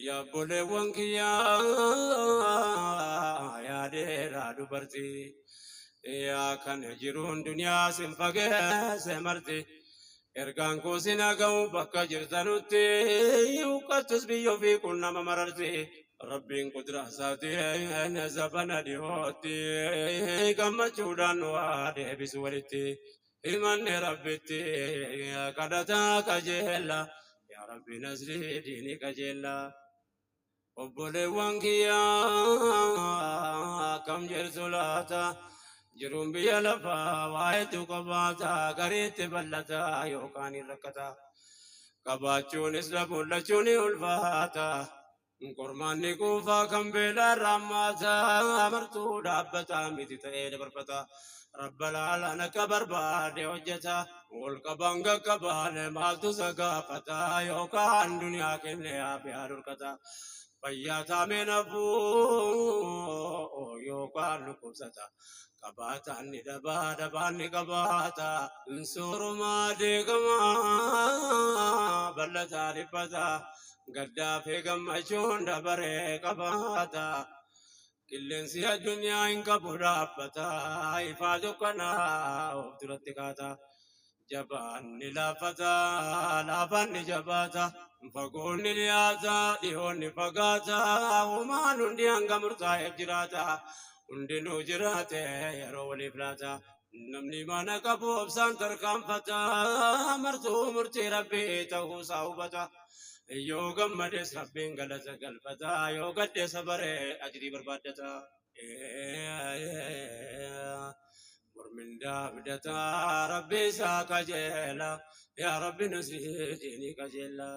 يا بولي وانكيا يا ديرا دبرتي يا كان يجرون دنيا سنفقه سمرتي إركان كوسنا قوم بكا جرتنوتي وقتس بيو في كنا مررتي ربين قدرة ساتي نزفنا ديوتي كما جودان وادي بسولتي إيمان ربتي كدتا كجيلا يا ربي نزري ديني كجيلا obboleewwan kiyyaa kam jirtu laata jiruun biyya lafaa waa'eetu qabaata gareetti bal'ata yookaan hin rakkata qabaachuunis dhabullachuun ulfaata qormaanni kuufaa kan beelaan raammaata amartuu dhaabbata miti ta'ee dabarfata rabba laalaan akka barbaade hojjeta ol qabaan gaggabaan maaltu sagaafata yookaan duniyaa kenne hafiyaa dhorkata fayyaata meenafuu yookaan dhukkubsata qabaata inni dabaa dabaan ni qabaata insoorumaa deegamaa bal'ataa dhibbata gaddaa fi gammachuun dabaree qabaata qilleensi addunyaa hin qabu dhaabbata ifaa dukkanaa of duratti kaata jabaan ni laafata laafaan ni jabaata fagoon ni dhiyaata dhiyoon ni fagaata uumaan hundi hanga murtaa'eef jiraata hundinuu jiraate yeroo waliif laata namni mana qabu obsaan tarkaanfata martuu murtii rabbii ta'uusaa hubata yoo gammades rabbiin galata galfata yoo gaddeessa baree ajrii barbaaddata mormin daabdata rabbi isaa kajeela yaa rabbi nusii diinii kajeela